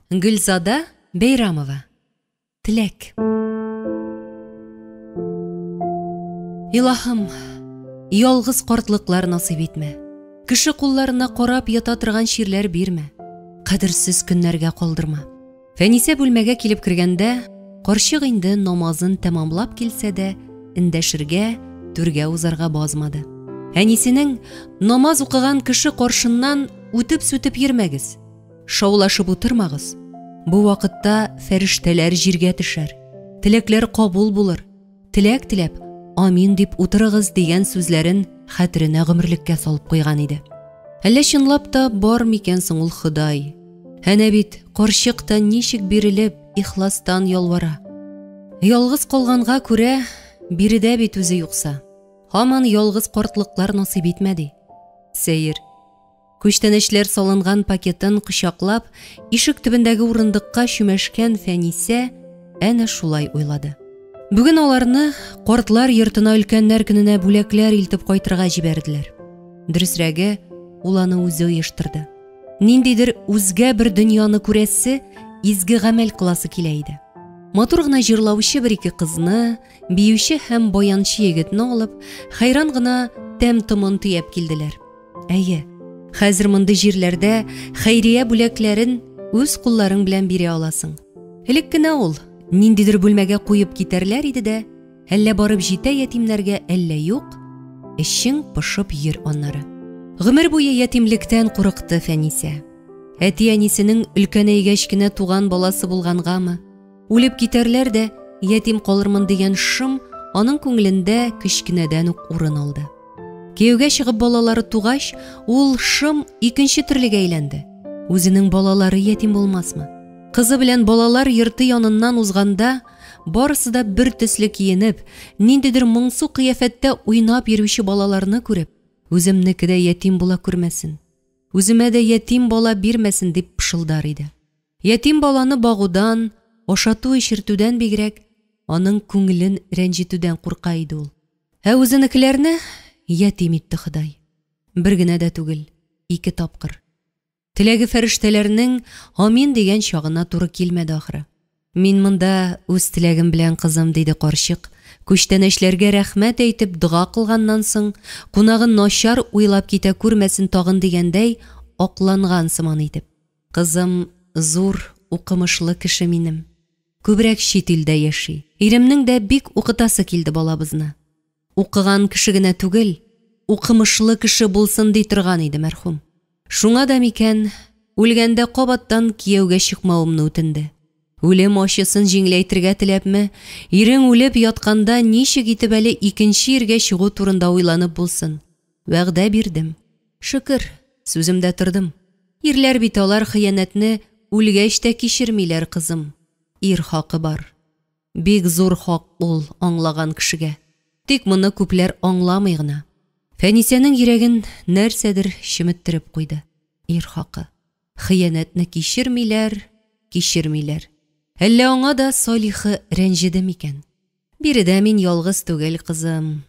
Гүлзада Бейрамова. Тілек. Илахым, ялгыз картлыклар насип итмә. Кеше кулларына карап ята торган ширләр бирмә. Кадерсез көннәргә калдырма. Фәнисә бүлмәгә килеп кергәндә, карчык инде намазын тәмамлап килсә дә, эндәшергә, түргә узарга базмады. Әнисенең намаз укыган кеше каршыннан үтеп-сүтеп йөрмәгез. Шаулашып утырмагыз. Бу вакытта фәрештәләр җиргә төшәр. Теләкләр кабул булыр. Теләк теләп, амин дип утырыгыз дигән сүзләрен хәтеренә гомерлеккә салып куйган иде. Әллә чынлап та бар микән соң ул Ходай? Әнә бит карчык та ничек бирелеп, ихластан ялвара. Ялгыз калганга күрә, биредә бит үзе юкса. Һаман ялгыз картлыклар насип итмәде. Сәер. Күчтәнешләр салынган пакетын кочаклап, ишек төбендәге урындыкка чүмәшкән Фәнисә әнә шулай уйлады. Бүген аларны картлар йортына өлкәннәр көненә бүләкләр илтеп кайтырга җибәрделәр. Дөресрәге, ул аны үзе оештырды. Ниндидер үзгә бер дөньяны күрәсе, изге гамәл кыласы килә иде. Матур гына җырлаучы бер-ике кызны, биюче һәм баянчы егетне алып, хайран гына тәм-томын төяп килделәр. Әйе, хәзер монды җирләрдә хәйрия бүләкләрен үз кулларың белән бирә аласың. Элек кенә ул ниндидер бүлмәгә куеп китәрләр иде дә, әллә барып җитә ятимнәргә, әллә юк, эшең пошып йөр аннары. Гомер буе ятимлектән курыкты Фәнисә. Әти-әнисенең өлкәнәйгәч кенә туган баласы булгангамы, үлеп китәрләр дә ятим калырмын дигән шым аның күңелендә кечкенәдән үк урын алды. Кияүгә чыгып балалары тугач, ул шым икенче төрлегә әйләнде. Үзенең балалары ятим булмасмы? Кызы белән балалар йорты яныннан узганда, барысы да бер төсле киенеп, ниндидер моңсу кыяфәттә уйнап йөрүче балаларны күреп, үземнеке дә ятим була күрмәсен, үземә дә ятим бала бирмәсен дип пышылдар иде. Ятим баланы багудан, ашату-ишертүдән бигрәк, аның күңелен рәнҗетүдән курка иде ул. Үзенекеләрне ятим итте Ходай. Бер генә дә түгел, 2 тапкыр. Теләге фәрештәләрнең амин дигән чагына туры килмәде ахры. Мин монда үз теләгем белән кызым, диде карчык, күчтәнәчләргә рәхмәт әйтеп дуга кылганнан соң, кунагын начар уйлап китә күрмәсен тагын дигәндәй, акланган сыман итеп. Кызым зур, укымышлы кеше минем. Күбрәк чит илдә яши. Иремнең дә бик укытасы килде балабызны. Укыган кеше генә түгел, укымышлы кеше булсын ди торган иде мәрхүм. Шуңа да микән, үлгәндә кабаттан кияүгә чыкмавымны үтенде. Үлем ачысын җиңләйтергә теләпме, ирең үлеп ятканда ничек итеп әле икенче иргә чыгу турында уйланып булсын. Вәгъдә бирдем. Шөкер, сүземдә тордым. Ирләр бит алар хыянәтне үлгәч тә кичермиләр, кызым. Ир хакы бар. Бик зур хак ул аңлаган кешегә. Тик моны күпләр аңламый гына. Фәнисәнең йөрәген нәрсәдер шиметтереп куйды. Ир хакы. Хыянәтне кичермиләр. Әллә аңа да Салихы рәнҗиде микән? Биредә мин ялгыз түгел, кызым.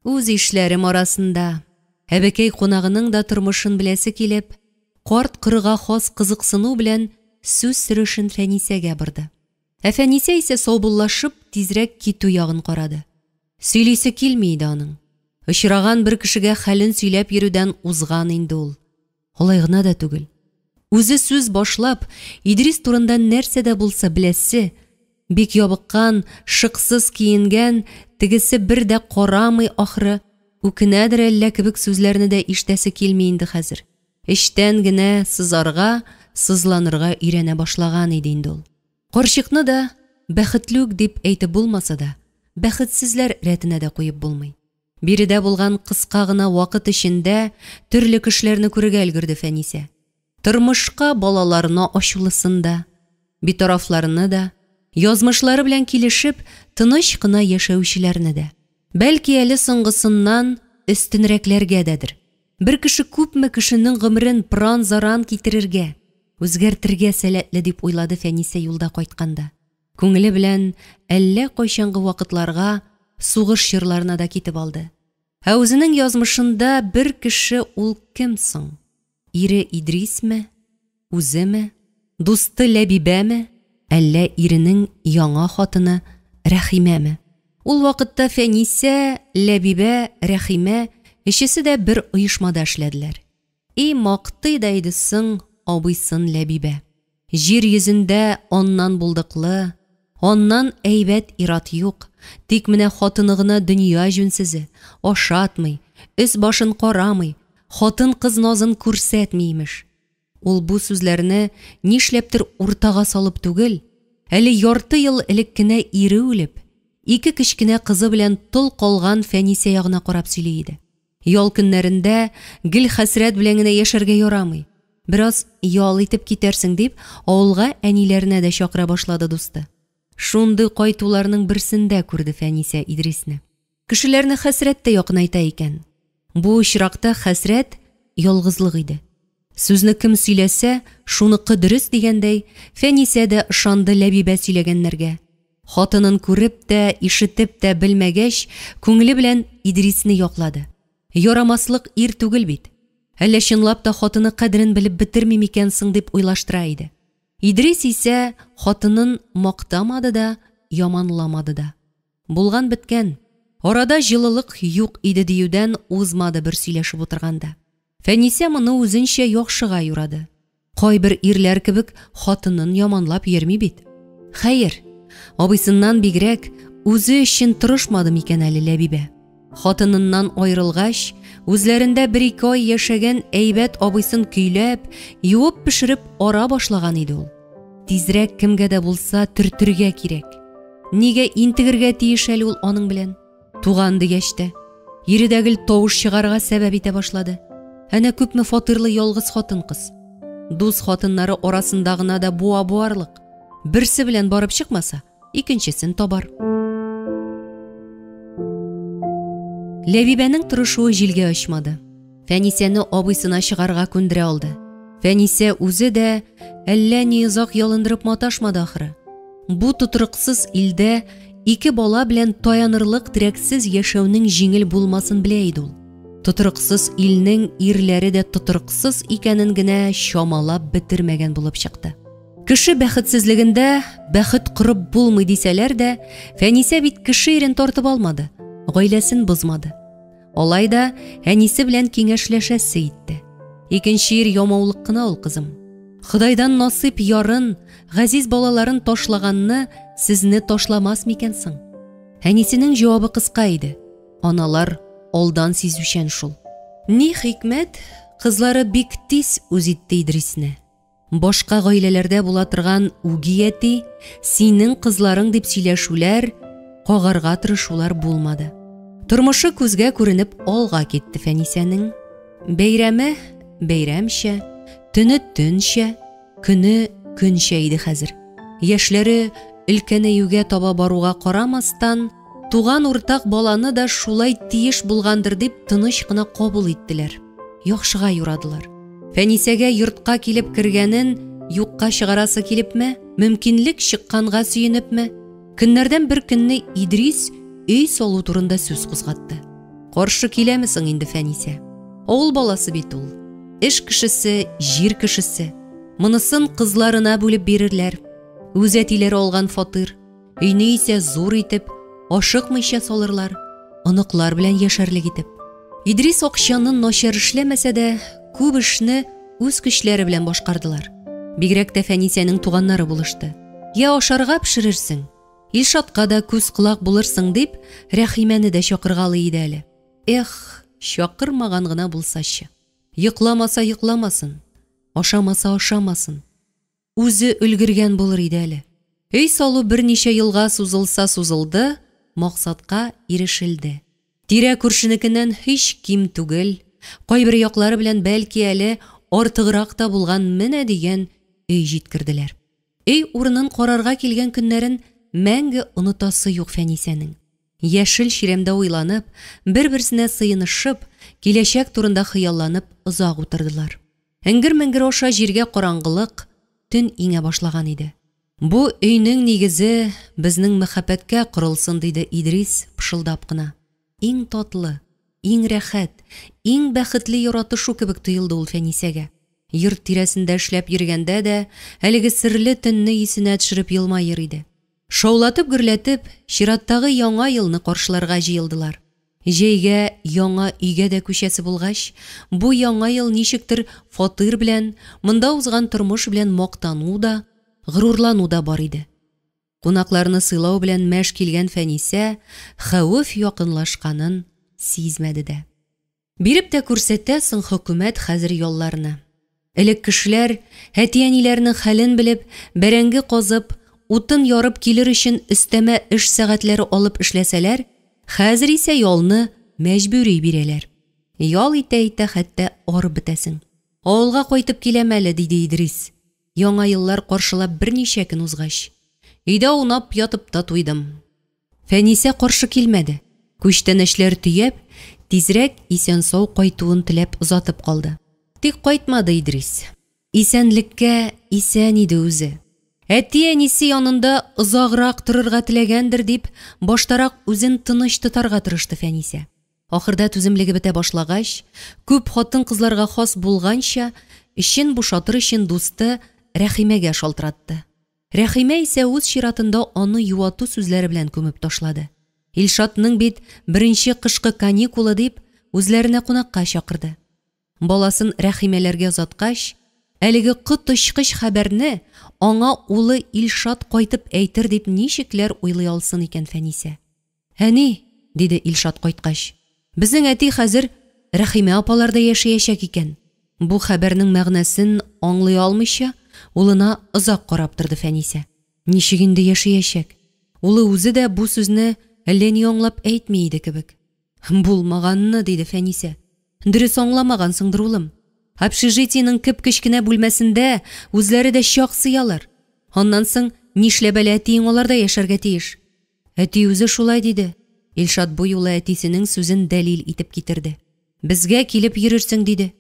Үз эшләрем арасында. Әбекәй кунагының да тормышын беләсе килеп, карт кырга хас кызыксыну белән сүз сөрүшен Фәнисәгә бирде. Фәнисә исә саубуллашып тизрәк китү ягын карады. Сөйлисе килми иде аның. Очраган бер кешегә хәлен сөйләп йөрүдән узган инде ул. Алай гына да түгел. Үзе сүз башлап, Идрис турында нәрсә дә булса беләсе, бик ябыккан, шыксыз киенгән, тегесе бер дә карамый ахры, үкенәдер әллә кебек сүзләрне дә ишетәсе килми инде хәзер. Эчтән генә сызарга, сызланырга өйрәнә башлаган иде инде ул. Карчыкны да бәхетлүк дип әйтеп булмаса да, бәхетсезләр рәтенә дә куеп булмый. Биредә булган кыска гына вакыт эчендә төрле кешеләрне күрергә өлгерде Фәнисә. Тормышка балаларына ачулысында, битарафларны да, язмышлары белән килешеп, тыныч кына яшәүчеләрне дә. Бәлки әле соңгысыннан өстенрәкләргә дәдер. Бер кеше күпме кешенең гомерен пран-заран китерергә, үзгәртергә сәләтле дип уйлады Фәнисә юлда кайтканда. Күңеле белән әллә кайчангы вакытларга, сугыш җырларына да китеп алды. Үзенең язмышында бер кеше ул кем соң? Ире Идрисме? Үземе? Дусты Ләбибәме, әллә иренең яңа хатыны Рәхимәме? Ул вакытта Фәнисә, Ләбибә, Рәхимә өчесе дә бер оешмада эшләделәр. И мактый да иде соң абыйсын Ләбибә. Җир йөзендә аннан булдыклы, аннан әйбәт ират юк, тик менә хатыны гына дөнья җүнсезе, ашатмый, өс башын карамый, хатын-кыз назын күрсәтмимеш. Ул бу сүзләрне нишләптер уртага салып түгел, әле ярты ел элек кенә ире үлеп, ике кечкенә кызы белән тол калган Фәнисә ягына карап сөйли иде. Ял көннәрендә гел хәсрәт белән генә яшәргә ярамый. Бераз ял итеп китәрсең дип, авылга әниләренә дә чакыра башлады дусты. Шундый кайтуларның берсендә күрде Фәнисә Идрисне. Кешеләрне хәсрәт тә якынайта икән. Бу очракта хәсрәт ялгызлык иде. Сүзне кем сөйләсә, шуныкы дөрес дигәндәй, Фәнисә дә ышанды Ләбибә сөйләгәннәргә. Хатынын күреп тә, ишетеп тә белмәгәч, күңеле белән Идрисне яклады. Ярамаслык ир түгел бит. Әллә чынлап та хатыны кадерен белеп бетерми микән соң дип уйлаштыра иде. Идрис исә хатынын мактамады да, яманламады да. Булган биткән. Арада җылылык юк иде диюдән узмады бер сөйләшеп утырганда. Фәнисә моны үзенчә яхшыга юрады. Кайбер ирләр кебек хатынын яманлап йөрми бит. Хәер, абысыннан бигрәк үзе өчен тырышмады микән әле Ләбибә. Хатыныннан аерылгач, үзләрендә бер-ике ай яшәгән әйбәт абысын көйләп, юып пешереп ара башлаган иде ул. Тизрәк кемгә дә булса төртергә кирәк. Нигә интегергә тиеш әле ул аның белән? Туган дигәч тә, иредәгел тавыш чыгарга сәбәп итә башлады. Әнә күпме фатирлы ялгыз хатын-кыз. Дус хатыннары арасында гына да буа-буарлык. Берсе белән барып чыкмаса, икенчесен табар. Ләбибәнең тырышуы җилгә очмады. Фәнисәне абыйсына чыгарга күндерә алды. Фәнисә үзе дә әллә ни озак ялындырып маташмады ахыры. Бу тотрыксыз илдә ике бала белән таянырлык терәксез яшәүнең җиңел булмасын белә иде ул. Тотрыксыз илнең ирләре дә тотрыксыз икәнен генә чамалап бетермәгән булып чыкты. Кеше бәхетсезлегендә бәхет кырып булмый дисәләр дә, Фәнисә бит кеше ирен тартып алмады, гаиләсен бозмады. Алай да әнисе белән киңәшләшәсе итте. Икенче ир ямаулык кына ул кызым. Худайдан насыйп ярын, газиз балаларын ташлаганны сезне ташламас микән соң? Әнисенең җавабы кыска иде. Аналар алдан сизүчән шул. Ни хикмәт, кызлары бик тиз үз итте Идрисне. Башка гаиләләрдә була торган үгияти, синең кызларың дип сөйләшүләр, кагарга тырышулар булмады. Тормышы күзгә күренеп алга китте Фәнисәнең. Бәйрәме бәйрәмчә, төне төнчә, көне көнчә иде хәзер. Яшьләре өлкәнәюгә таба баруга карамастан, туган уртак баланы да шулай тиеш булгандыр дип тыныч кына кабул иттеләр. Яхшыга юрадылар. Фәнисәгә йортка килеп кергәнен юкка чыгарасы килепме, мөмкинлек чыкканга сөенепме? Көннәрдән бер көнне Идрис өй салу турында сүз кузгатты. Каршы киләме соң инде Фәнисә? Авыл баласы бит ул. Эш кешесе, җир кешесе. Монысын кызларына бүлеп бирерләр. Үз әтиләре алган фатир, өйне исә зур итеп, ашыкмыйча салырлар, оныклар белән яшәрлек итеп. Идрис акчаны начар эшләмәсә дә, күп эшне үз көчләре белән башкардылар. Бигрәк тә Фәнисәнең туганнары булышты. Я ашарга пешерерсең, Илшатка да күз кулак булырсың дип, Рәхимәне дә чакыргалы иде әле. Эх, чакырмаган гына булсачы. Йокламаса йокламасын, ашамаса ашамасын. Үзе өлгергән булыр иде әле. Өй салу берничә елга сузылса сузылды, максатка ирешелде. Тирә күршенекеннән һич ким түгел, кайбер яклары белән бәлки әле артыграк та булган менә дигән өй җиткерделәр. Өй урынын карарга килгән көннәрен мәңге онытасы юк Фәнисәнең. Яшел чиремдә уйланып, бер-берсенә сыйынышып, киләчәк турында хыялланып озак утырдылар. Эңгер-меңгер аша җиргә караңгылык, төн иңә башлаган иде. Бу өйнең нигезе безнең мәхәббәткә корылсын диде Идрис пышылдап кына. Иң татлы, иң рәхәт, иң бәхетле яратышу кебек тоелды ул Фәнисәгә. Йорт тирәсендә эшләп йөргәндә дә, әлеге серле төнне исенә төшереп елмайыр иде. Шаулатып гөрләтеп, чираттагы яңа елны каршыларга җыелдылар. Җәйгә яңа өйгә дә күчәсе булгач, бу яңа ел ничектер фатир белән, монда узган тормыш белән мактану да, горурлану да бар иде. Кунакларны сыйлау белән мәш килгән Фәнисә хәвеф якынлашканын сизмәде дә. Биреп тә күрсәтә соң хөкүмәт хәзер ялларны. Элек кешеләр әти-әниләрнең хәлен белеп, бәрәңге казып, утын ярып килер өчен өстәмә эш сәгатьләре алып эшләсәләр, хәзер исә ялны мәҗбүри бирәләр. Ял итә хәтта арып бетәсең. Авылга кайтып киләм әле, диде Идрис. Яңа еллар каршылап берничә көн узгач. Өйдә унап ятып та туйдым. Фәнисә каршы килмәде. Күчтән эшләр төяп, тизрәк исән-сау кайтуын теләп озатып калды. Тик кайтмады Идрис. Исәнлеккә исән иде үзе. Әти-әнисе янында озаграк торырга теләгәндер дип, баштарак үзен тыныч тотарга тырышты Фәнисә. Ахырда түземлеге бетә башлагач, күп хатын-кызларга хас булганча, эшен бушатыр өчен дусты Рәхимәгә шалтыратты. Рәхимә исә үз чиратында аны юату сүзләре белән күмеп ташлады. Илшатның бит беренче кышкы каникулы дип үзләренә кунакка чакырды. Баласын Рәхимәләргә озаткач, әлеге коточкыч хәбәрне аңа улы Илшат кайтып әйтер дип ничекләр уйлый алсын икән Фәнисә. «Әни», диде Илшат кайткач, «безнең әти хәзер Рәхимә апаларда яшәячәк икән». Бу хәбәрнең мәгънәсен аңлый алмыйча, улына озак карап торды Фәнисә. Ничек инде яшәячәк? Улы үзе дә бу сүзне әллә ни аңлап әйтми иде кебек. «Булмаганны», диде Фәнисә. «Дөрес аңламагансыңдыр, улым. Общежитиенең кеп-кечкенә бүлмәсендә үзләре дә чак сыялар. Аннан соң нишләп әле әтиең аларда яшәргә тиеш?» «Әти үзе шулай», диде. Илшат бу юлы әтисенең сүзен дәлил итеп китерде. «Безгә килеп йөрерсең», диде.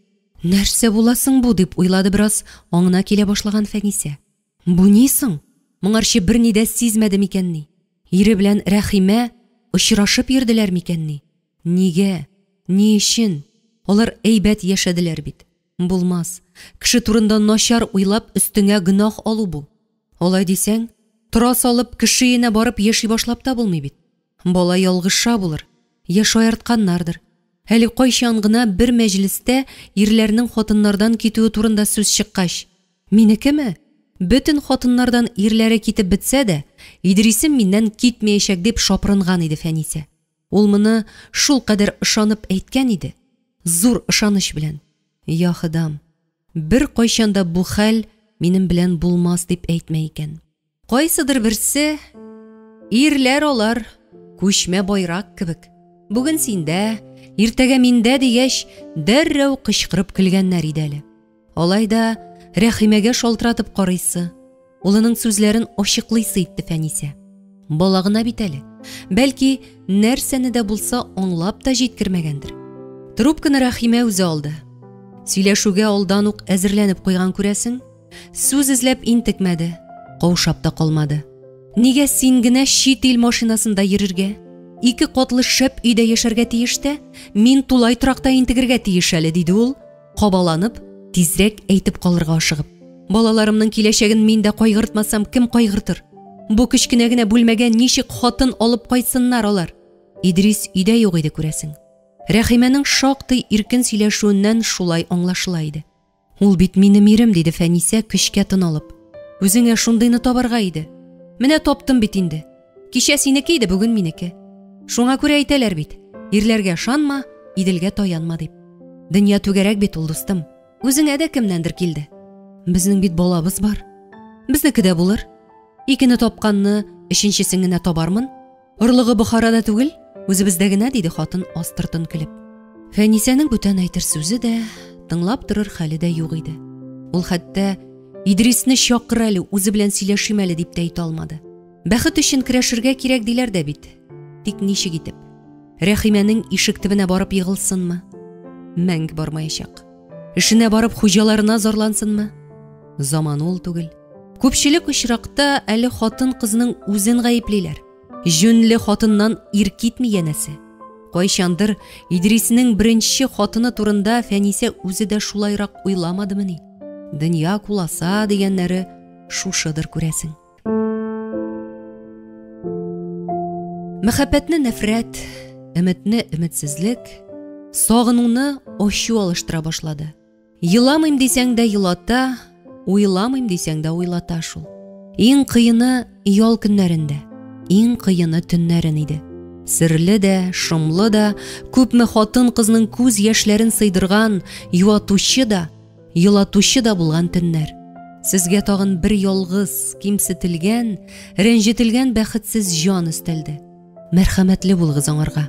«Нәрсә буласың бу?» дип уйлады бераз, аңына килә башлаган Фәнисә. «Бу ни соң? Моңарчы берни дә сизмәде микәнни? Ире белән Рәхимә очрашып йөрделәр микәнни? Нигә? Ни өчен? Алар әйбәт яшәделәр бит. Булмас. Кеше турында начар уйлап өстеңә гөнаһ алу бу. Алай дисәң, тора салып кешеенә барып яши башлап та булмый бит. Бала ялгыша булыр. Я шаяртканнардыр. Әле кайчан гына бер мәҗлестә ирләрнең хатыннардан китүе турында сүз чыккач, минекеме? Бөтен хатыннардан ирләре китеп бетсә дә, Идрисем миннән китмәячәк дип шапрынган иде Фәнисә. Ул моны шул кадәр ышанып әйткән иде. Зур ышаныч белән. «Я Худам, бер кайчанда бу хәл минем белән булмас» дип әйтмә икән. Кайсыдыр берсе, ирләр алар күчмә байрак кебек. Бүген синдә, иртәгә миндә дигәч, дәррәү кычкырып көлгәннәр иде әле. Алай да Рәхимәгә шалтыратып карыйсы, улының сүзләрен ачыклыйсы итте Фәнисә. Балагына бит әле. Бәлки, нәрсәне дә булса аңлап та җиткермәгәндер. Трубканы Рәхимә үзе алды. Сөйләшүгә алдан ук әзерләнеп куйган күрәсең, сүз эзләп интекмәде, каушап та калмады. «Нигә син генә чит ил машинасында йөрергә? 2 катлы шәп өйдә яшәргә тиеш тә, мин тулай торакта интегергә тиеш әле», диде ул, кабаланып, тизрәк әйтеп калырга ашыгып. «Балаларымның киләчәген мин дә кайгыртмасам, кем кайгыртыр? Бу кечкенә генә бүлмәгә ничек хатын алып кайтсыннар алар?» Идрис өйдә юк иде күрәсең. Рәхимәнең шактый иркен сөйләшүеннән шулай аңлашыла иде. «Ул бит минем ирем», диде Фәнисә көчкә тын алып. «Үзеңә шундыйны табарга иде. Менә таптым бит инде. Кичә синеке иде, бүген минеке. Шуңа күрә әйтәләр бит, ирләргә шанма, иделгә таянма дип. Дөнья түгәрәк бит ул, дустым. Үзеңә дә кемнәндер килде. Безнең бит балабыз бар. Безнеке дә булыр. Икене тапканны, өченчесен генә табармын. Орлыгы Бохарада түгел, үзебездә генә», диде хатын астыртын көлеп. Фәнисәнең бүтән әйтер сүзе дә, тыңлап торыр хәле дә юк иде. Ул хәтта Идрисне чакыр әле, үзе белән сөйләшим әле дип тә әйтә алмады. Бәхет өчен көрәшергә кирәк диләр дә бит. Тик ничек итеп? Рәхимәнең ишек төбенә барып егылсынмы? Мәңг бармаячак. Эшенә барып хуҗаларына зарлансынмы? Заманы ул түгел. Күпчелек очракта әле хатын-кызның үзен гаеплиләр. Җүнле хатыннан ир китми янәсе. Кайчандыр Идриснең беренче хатыны турында Фәнисә үзе дә шулайрак уйламадымыни? дөнья куласа дигәннәре шушыдыр күрәсең. Мәхәббәтне нәфрәт, өметне өметсезлек, сагынуны ачу алыштыра башлады. Йыламыйм дисәң дә йылата, уйламыйм дисәң дә уйлата шул. Иң кыены ял көннәрендә, иң кыены төннәрен иде. Серле дә, шомлы да, күпме хатын кызның күз яшьләрен сыйдырган, юатучы да, йылатучы да булган төннәр. Сезгә тагын бер ялгыз, кимсетелгән, рәнҗетелгән бәхетсез җан өстәлде. Мәрхәмәтле булыгыз аңарга.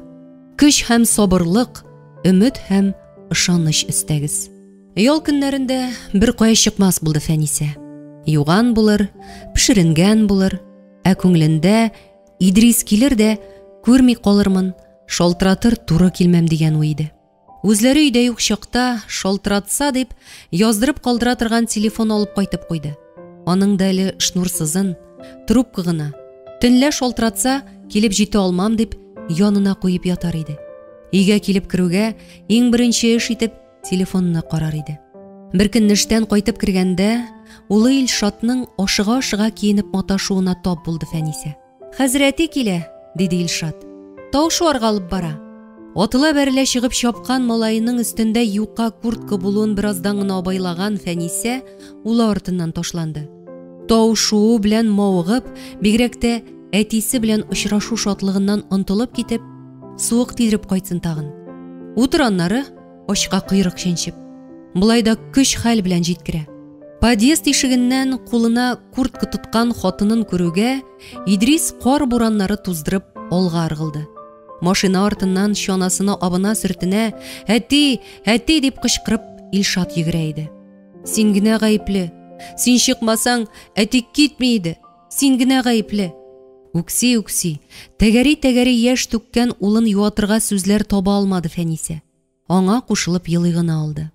Көч һәм сабырлык, өмет һәм ышаныч истәгез. Ял көннәрендә бер кая чыкмас булды Фәнисә. Юган булыр, пешеренгән булыр, ә күңелендә Идрис килер дә күрми калырмын, шалтыратыр туры килмәм дигән уй иде. Үзләре өйдә юк чакта шалтыратса дип яздырып калдыра торган телефон алып кайтып куйды. Аның да әле шнурсызын, трубка гына. Төнлә шалтыратса килеп җитә алмам дип янына куеп ятар иде. Өйгә килеп керүгә иң беренче эш итеп телефонны карар иде. Бер көн эштән кайтып кергәндә, улы Илшатның ашыга-ашыга киенеп маташуына тап булды Фәнисә. "Хәзрәти килә", диде Илшат. "Тау шуарга алып бара." Атыла бәрелә чыгып чапкан малайының өстендә юка куртка булуын бераздан гына абайлаган Фәнисә улы артыннан ташланды. Тау шуу белән мавыгып, бигрәк тә әтисе белән очрашу шатлыгыннан онтылып китеп, суык тидереп кайтсын тагын. Утыраннары очка кыйрык чәнчеп. Булай да көч хәл белән җиткерә. Подъезд ишегеннән кулына куртка тоткан хатынын күрүгә, Идрис кар бураннары туздырып алга аргылды. Машина артыннан чанасына абына сөртенә, "Әти, әти" дип кычкырып Илшат йөгерә иде. "Син генә гаепле. Син чыкмасаң, әти китми иде. Син генә гаепле." Үкси, тәгәри яшь түккән улын юатырга сүзләр таба алмады Фәнисә. Аңа кушылып елый гына алды.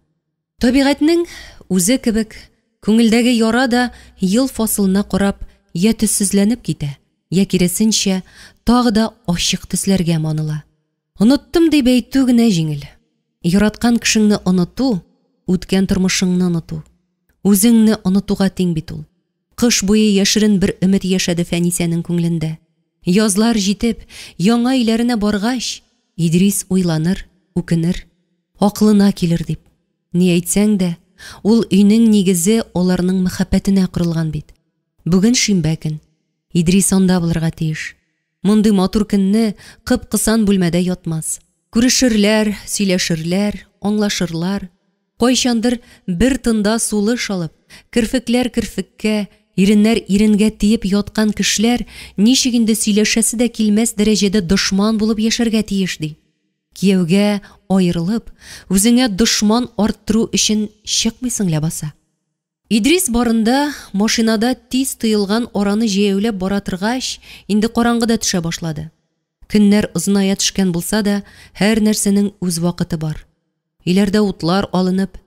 Табигатьнең үзе кебек, күңелдәге яра да ел фасылына карап я төссезләнеп китә, я киресенчә тагы да ачык төсләргә маныла. Оныттым дип әйтү генә җиңел. Яраткан кешеңне оныту, үткән тормышыңны оныту. Үзеңне онытуга тиң бит ул. Кыш буе яшерен бер өмет яшәде Фәнисәнең күңелендә. Язлар җитеп, яңа өйләренә баргач, Идрис уйланыр, үкенер, аклына килер дип. Ни әйтсәң дә, ул өйнең нигезе аларның мәхәббәтенә корылган бит. Бүген шимбә көн. Идрис анда булырга тиеш. Мондый матур көнне кып-кысан бүлмәдә ятмас. Күрешерләр, сөйләшерләр, аңлашырлар. Кайчандыр бер тында сулыш алып, кирфекләр кирфеккә, иреннәр иренгә тиеп яткан кешеләр ничек инде сөйләшәсе дә килмәс дәрәҗәдә дошман булып яшәргә тиеш ди. Кияүгә аерылып, үзеңә дошман арттыру өчен чыкмыйсың ләбаса. Идрис барында машинада тиз тыелган араны җәяүләп бара торгач, инде караңгыда төшә башлады. Көннәр озыная төшкән булса да, һәр нәрсәнең үз вакыты бар. Иләрдә утлар алынып,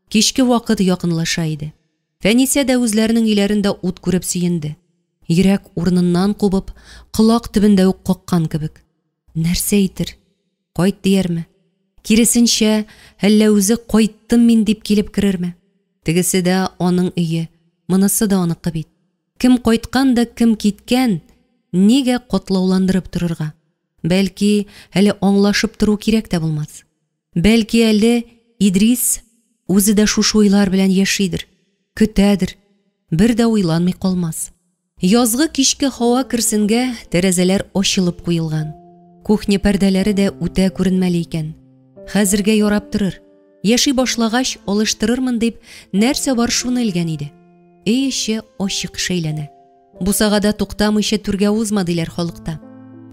кичке вакыт якынлаша иде. Фәнисә дә үзләренең өйләрендә ут күреп сөенде. Йөрәк урыныннан кубып, кылак төбендә үк каккан кебек. Нәрсә әйтер? Кайт диярме? Киресенчә, әллә үзе кайттым мин дип килеп керерме? Тегесе дә аның өе, монысы да аныкы бит. Кем кайткан да кем киткән, нигә катлауландырып торырга? Бәлки, әле аңлашып тору кирәк тә булмас. Бәлки әле Идрис үзе дә шушы уйлар белән яшидер, көтәдер, бер дә уйланмый калмас. Язгы кичке һава кирсенгә тәрәзәләр ачылып куелган. Кухня пәрдәләре дә үтә күренмәле икән. Хәзергә ярап торыр. Яши башлагач алыштырырмын дип нәрсә бар шуны элгән иде. Эйше ачык шәйләнә. Бу сагада туктамыйча түргә узма диләр халыкта.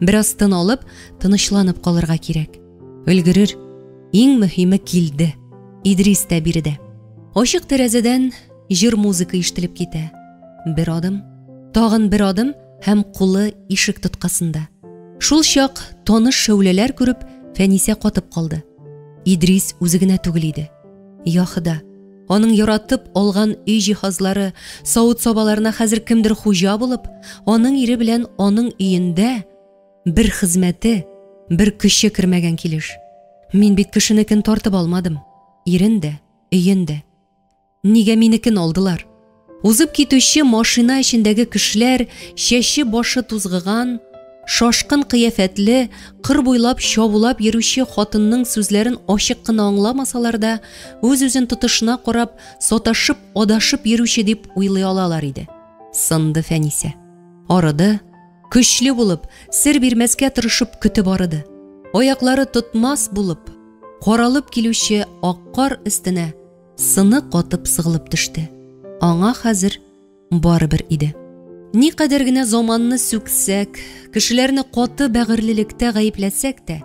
Бераз тын алып, тынычланып калырга кирәк. Өлгерер. Иң мөһиме килде. Идрис тә биредә. Ачык тәрәзәдән җыр музыка ишетелеп китә. Бер адым, тагын бер адым һәм кулы ишек тоткасында. Шул чак таныш шәүләләр күреп, Фәнисә катып калды. Идрис үзе генә түгел иде. Яхыда, аның яратып алган өй җиһазлары, савыт сабаларына хәзер кемдер хуҗа булып, аның ире белән аның өендә бер хезмәте, бер көче кермәгән килеш. Мин бит кешенекен тартып алмадым. Ирен дә, өен дә. Нигә минекен алдылар? Узып китүче машина эчендәге кешеләр, чәче башы тузгыган, шашкын кыяфәтле, кыр буйлап чабулап йөрүче хатынның сүзләрен ачык кына аңламасалар да, үз-үзен тотышына карап, саташып, адашып йөрүче дип уйлый алалар иде. Сынды Фәнисә. Арыды, көчле булып, сер бирмәскә тырышып көтеп арыды. Аяклары тотмас булып, каралып килүче ак кар өстенә сыны катып сыгылып төште. Аңа хәзер барыбер иде. Никадәр генә заманны сүксәк, кешеләрне каты бәгырьлелектә гаепләсәк тә,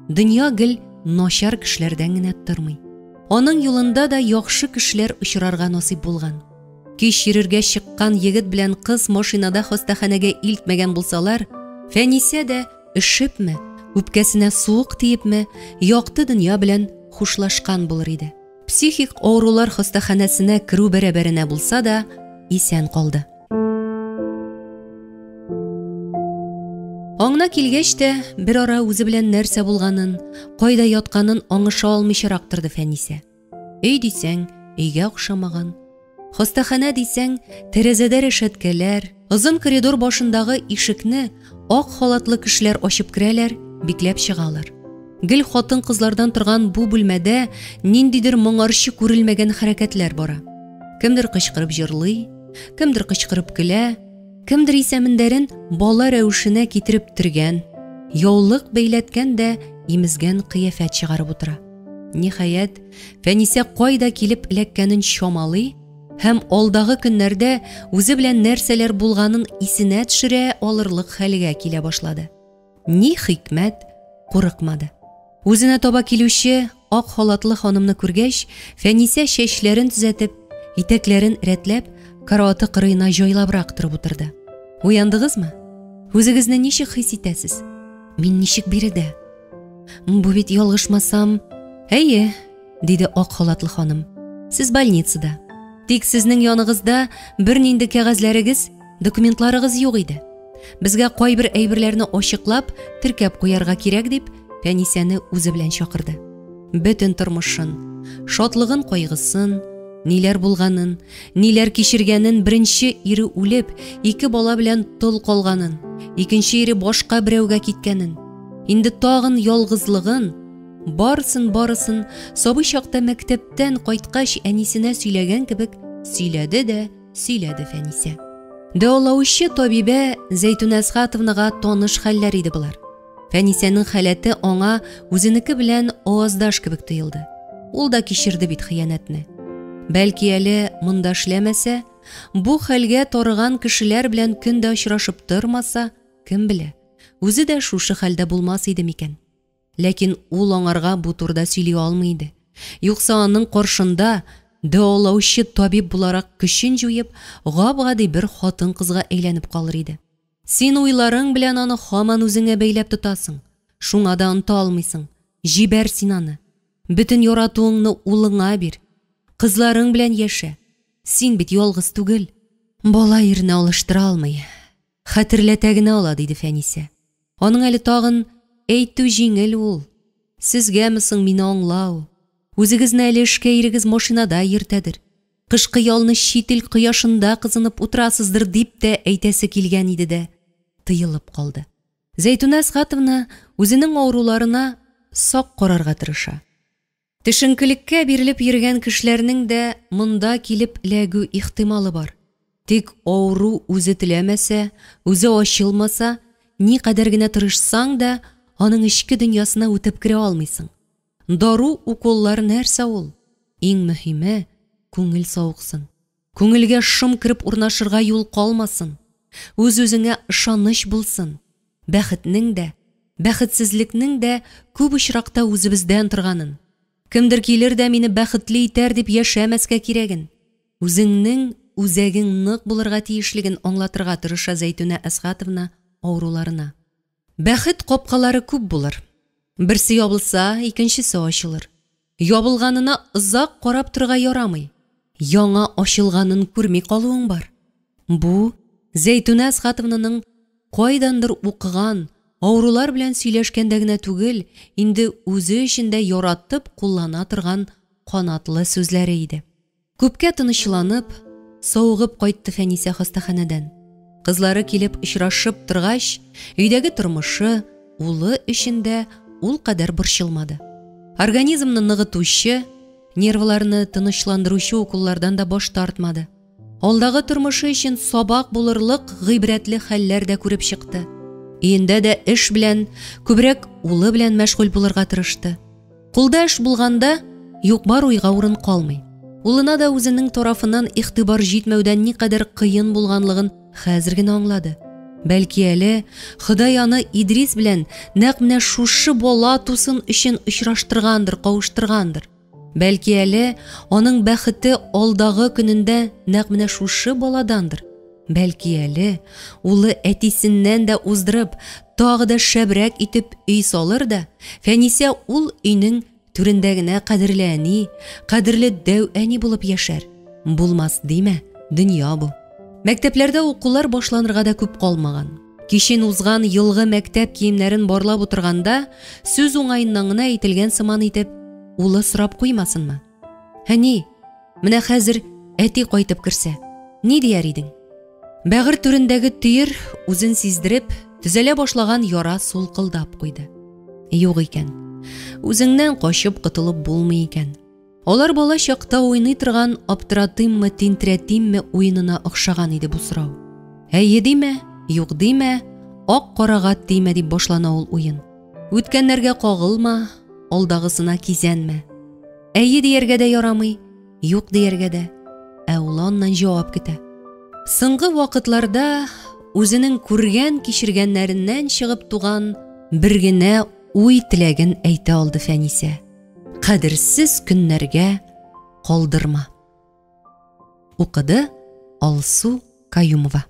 дөнья гел начар кешеләрдән генә тормый. Аның юлында да яхшы кешеләр очрарга насип булган. Кич йөрергә чыккан егет белән кыз машинада хастаханәгә илтмәгән булсалар, Фәнисә дә ишепме, үпкәсенә суык тиепме, якты дөнья белән хушлашкан булыр иде. Психик авырулар хастаханәсенә керү бәрабәренә булса да, исән калды. Аңна килгәч тә, бер ара үзе белән нәрсә булганын, кайда ятканын аңыша алмыйчарак торды Фәнисә. Өй дисәң, өйгә охшамаган. Хастахана дисәң, тәрәзәдә рәшәткәләр, озын коридор башындагы ишекне ак халатлы кешеләр ачып керәләр, бикләп чыгалар. Гел хатын-кызлардан торган бу бүлмәдә ниндидер моңарчы күрелмәгән хәрәкәтләр бара. Кемдер кычкырып җырлый, кемдер кычкырып көлә, кемдер исәмендәрен бала рәвешенә китереп төргән, яулык бәйләткән дә имезгән кыяфәт чыгарып утыра. Ниһаять, Фәнисә кайда килеп эләккәнен чамалый һәм алдагы көннәрдә үзе белән нәрсәләр булганын исенә төшерә алырлык хәлгә килә башлады. Ни хикмәт, курыкмады. Үзенә таба килүче ак халатлы ханымны күргәч, Фәнисә чәчләрен төзәтеп, итәкләрен рәтләп, караваты кырыена җайлабрак торып утырды. Уяндыгызмы? Үзегезне ничек хис итәсез? Мин ничек биредә? Бу бит ялгышмасам, әйе, диде ак халатлы ханым. Сез больницада. Тик сезнең яныгызда бернинди кәгазьләрегез, документларыгыз юк иде. Безгә кайбер әйберләрне ачыклап, теркәп куярга кирәк дип, Фәнисәне үзе белән чакырды. Бөтен тормышын, шатлыгын, кайгысын, ниләр булганын, ниләр кичергәнен, беренче ире үлеп, ике бала белән тол калганын, икенче ире башка берәүгә киткәнен, инде тагын ялгызлыгын, барысын сабый чакта мәктәптән кайткач әнисенә сөйләгән кебек сөйләде Фәнисә. Дәвалаучы табибә Зәйтүнә Әсхатовнага таныш хәлләр иде булар. Фәнисәнең халәте аңа үзенеке белән аваздаш кебек тоелды. Ул да кичерде бит хыянәтне. Бәлки әле монда эшләмәсә, бу хәлгә тарыган кешеләр белән көндә очрашып тормаса, кем белә, үзе дә шушы хәлдә булмас иде микән. Ләкин ул аңарга бу турыда сөйли алмый иде. Юкса аның каршында дәвалаучы табиб буларак көчен җуеп, гап-гади бер хатын-кызга әйләнеп калыр иде. Син уйларың белән аны һаман үзеңә бәйләп тотасың. Шуңа да оныта алмыйсың. Җибәр син аны. Бөтен яратуыңны улыңа бир. Кызларың белән яшә. Син бит ялгыз түгел. Бала ирне алыштыра алмый. Хәтерләтә генә ала, диде Фәнисә. Аның әле тагын әйтү җиңел ул. Сезгәме соң мине аңлау? Үзегезне әле эшкә ирегез машинада йөртәдер. Кышкы ялны чит ил кояшында кызынып утырасыздыр дип тә әйтәсе килгән иде дә, тыелып калды. Зәйтүнә Әсхатовна үзенең авыруларына сак карарга тырыша. Төшенкелеккә бирелеп йөргән кешеләрнең дә монда килеп эләгү ихтималы бар. Тик авыру үзе теләмәсә, үзе ачылмаса, ни кадәр генә тырышсаң да, аның ичке дөньясына үтеп керә алмыйсың. Дару, уколлар нәрсә ул? Иң мөһиме, күңел сауыксын. Күңелгә шым кирип урнашырга юл калмасын. Үз-үзеңә ышаныч булсын. Бәхетнең дә, бәхетсезлекнең дә күп очракта үзебездән торганын. Кемдер килер дә мине бәхетле итәр дип яшәмәскә кирәген. Үзеңнең үзәгең нык булырга тиешлеген аңлатырга тырыша Зәйтүнә Әсхатовна авыруларына. Бәхет капкалары күп булыр. Берсе ябылса, икенчесе ачылыр. Ябылганына озак карап торырга ярамый. Яңа ачылганын күрми калуың бар. Бу Зәйтүнә Әсхатовнаның кайдандыр укыган, авырулар белән сөйләшкәндә генә түгел, инде үзе эчендә яратып куллана торган канатлы сүзләре иде. Күпкә тынычланып, сауыгып кайтты Фәнисә хастаханәдән. Кызлары килеп очрашып торгач, өйдәге тормышы, улы өчендә ул кадәр борчылмады. Организмны ныгытучы, нервларны тынычландыручы укуллардан да баш тартмады. Алдагы тормышы өчен сабак булырлык гыйбрәтле хәлләр дә күреп чыкты. Өендә дә эш белән, күбрәк улы белән мәшгуль булырга тырышты. Кулда эш булганда, юк-бар уйга урын калмый. Улына да үзенең тарафыннан игътибар җитмәүдән никадәр кыен булганлыгын хәзер генә аңлады. Бәлки әле Ходай аны Идрис белән нәкъ менә шушы бала тусын өчен очраштыргандыр, кавыштыргандыр. Бәлки әле аның бәхете алдагы көнендә нәкъ менә шушы баладандыр. Бәлки әле улы әтисеннән дә уздырып, тагы да шәбрәк итеп өй салыр да, Фәнисә ул өйнең түрендә генә кадерле әни, кадерле дәү әни булып яшәр. Булмас диме, дөнья бу. Мәктәпләрдә укулар башланырга да күп калмаган. Кичен узган елгы мәктәп киемнәрен барлап утырганда, сүз уңайыннан гына әйтелгән сыман итеп, улы сорап куймасынмы? Әни, менә хәзер әти кайтып керсә, ни дияр идең? Бәгыр түрендәге төер үзен сиздереп, төзәлә башлаган яра сулкылдап куйды. Юк икән. Үзеңнән качып кытылып булмый икән. Алар бала чакта уйный торган аптыратыйммы, тинтерәтимме уенына охшаган иде бу сорау. Әйе диме, юк диме, ак-карага тиме дип башлана ул уен. Үткәннәргә кагылма, алдагысына кизәнмә. Әйе дияргә дә ярамый, юк дияргә дә. Ә ул аннан җавап көтә. Соңгы вакытларда үзенең күргән кичергәннәреннән чыгып туган бер генә уй теләген әйтә алды Фәнисә. Кадерсез көннәргә калдырма. Укыды Алсу Каюмова.